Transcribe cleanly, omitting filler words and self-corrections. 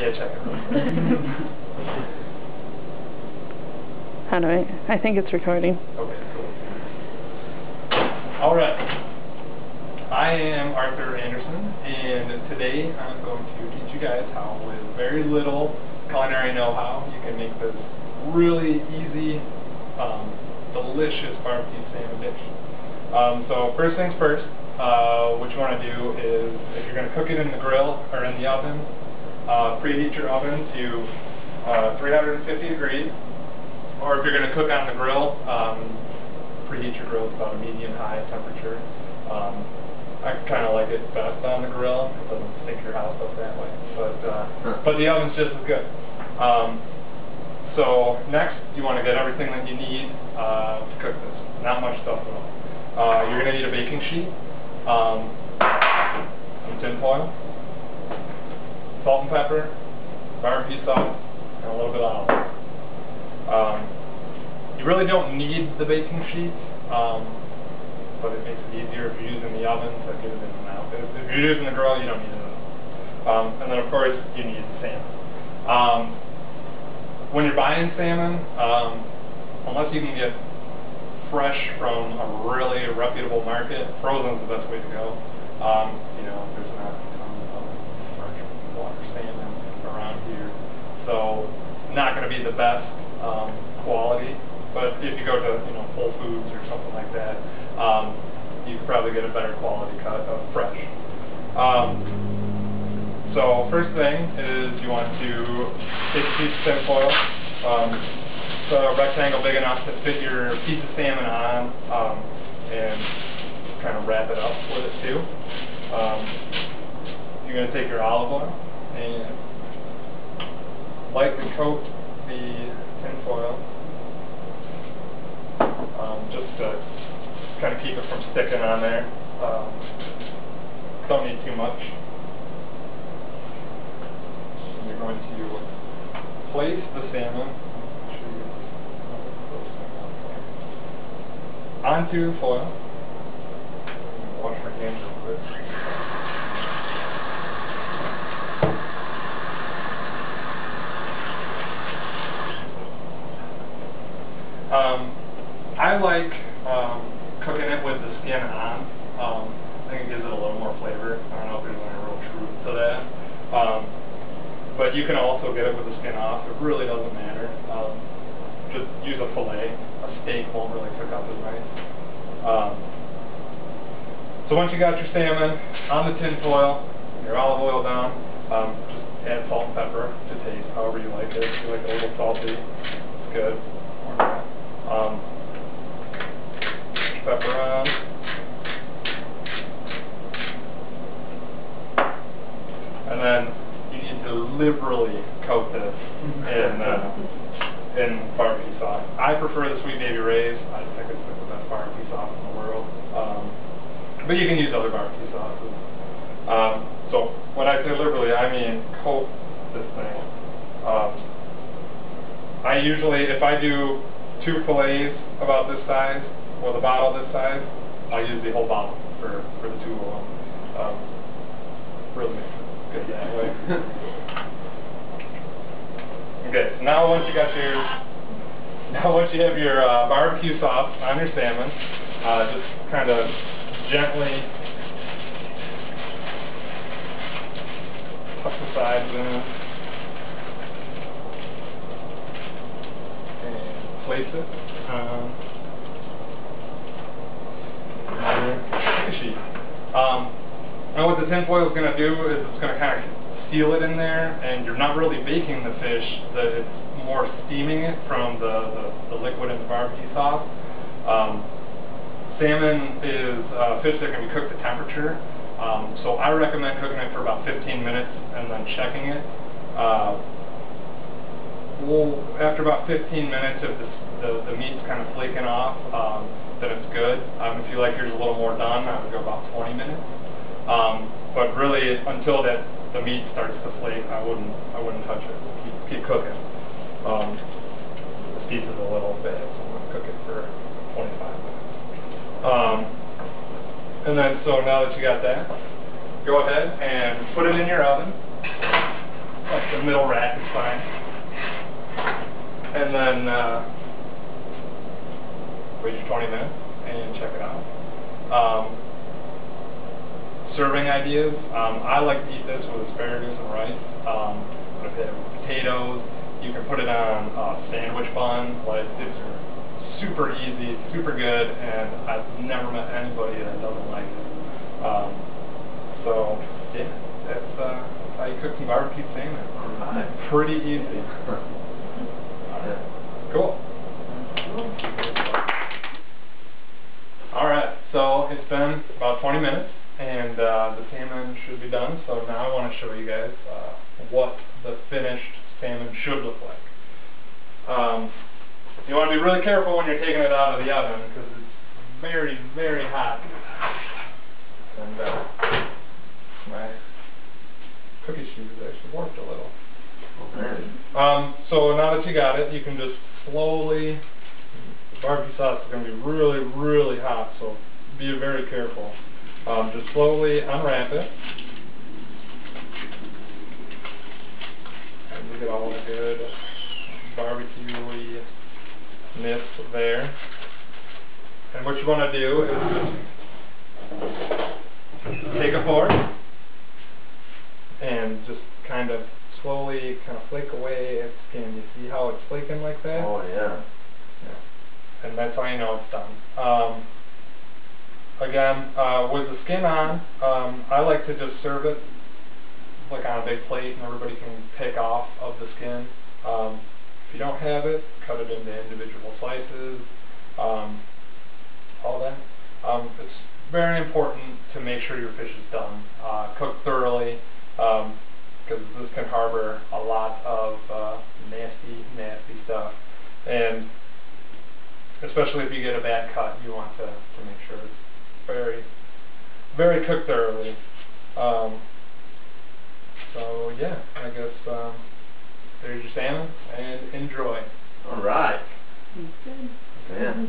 Yeah, check it. How do I think it's recording. Okay, cool. Alright. I am Arthur Anderson, and today I'm going to teach you guys how, with very little culinary know-how, you can make this really easy, delicious barbecue salmon dish. So first things first, what you want to do is, if you're going to cook it in the grill or in the oven, preheat your oven to 350 degrees, or if you're going to cook on the grill, preheat your grill to about a medium-high temperature. I kind of like it best on the grill. It doesn't stink your house up that way, but the oven's just as good. So next, you want to get everything that you need to cook this. Not much stuff at all. You're going to need a baking sheet, some tin foil, salt and pepper, barbecue sauce, and a little bit of olive oil. You really don't need the baking sheet, but it makes it easier if you're using the oven to get it in and out. If you're using the grill, you don't need it at all. And then of course you need the salmon. When you're buying salmon, unless you can get fresh from a really reputable market, frozen is the best way to go. You know, there's not a ton of fresh water salmon around here, so not going to be the best quality. But if you go to, you know, Whole Foods or something like that, you can probably get a better quality cut of fresh. So first thing is you want to take a piece of tin foil, so a rectangle big enough to fit your piece of salmon on, and kind of wrap it up with it too. You're going to take your olive oil and lightly coat the tin foil, just to kind of keep it from sticking on there. Don't need too much. And you're going to place the salmon onto the foil. Wash my hands real quick. I like cooking it with the skin on. I think it gives it a little more flavor. I don't know if there's any real truth to that. But you can also get it with the skin off. It really doesn't matter. Just use a fillet. A steak won't really cook up as nice. So once you got your salmon on the tin foil, your olive oil down, just add salt and pepper to taste, however you like it. If you like it a little salty, it's good. Or not. Pepper on. And then you need to liberally coat this in barbecue sauce. I prefer the Sweet Baby Ray's. I think it's the best barbecue sauce in the world. But you can use other barbecue sauces. So when I say liberally, I mean coat this thing. I usually, if I do 2 fillets about this size, with a bottle this size, I'll use the whole bottle for the 2 of them. Really makes it good that way. Okay, so now once you have your barbecue sauce on your salmon, just kind of gently tuck the sides in and place it on your sheet. And what the tin foil is going to do is it's going to kind of seal it in there, and you're not really baking the fish, it's more steaming it from the liquid in the barbecue sauce. Salmon is fish that can be cooked to temperature, so I recommend cooking it for about 15 minutes and then checking it. After about 15 minutes, if the meat's kind of flaking off, then it's good. If you like yours a little more done, I would go about 20 minutes. But really, until the meat starts to flake, I wouldn't touch it. Keep cooking. This piece is a little big, so I'm going to cook it for 25 minutes. And then, so now that you got that, go ahead and put it in your oven. like the middle rack is fine. And then wait your 20 minutes and check it out. Serving ideas. I like to eat this with asparagus and rice. But if you have potatoes, you can put it on a sandwich bun. Like, these are super easy, super good, and I've never met anybody that doesn't like it. So yeah, that's how you cook some barbecue salmon. Alright. Pretty easy. Cool. Alright, so it's been about 20 minutes, and the salmon should be done. So now I want to show you guys what the finished salmon should look like. You want to be really careful when you're taking it out of the oven, because it's very, very hot. And my cookie sheet actually worked a little. Okay. So now that you got it, you can just slowly, the barbecue sauce is going to be really, really hot, so be very careful. Just slowly unwrap it. And you get all the good barbecue-y ness there. And what you want to do is just take a fork and just kind of slowly flake away its skin. You see how it's flaking like that? Oh, yeah. Yeah. And that's how you know it's done. Again, with the skin on, I like to just serve it like on a big plate and everybody can pick off of the skin. If you don't have it, cut it into individual slices, all that. It's very important to make sure your fish is done, cooked thoroughly, because this can harbor a lot of nasty, nasty stuff. And especially if you get a bad cut, you want to make sure it's very, very cooked thoroughly. So yeah, I guess there's your salmon, and enjoy. All right. Good. Yeah.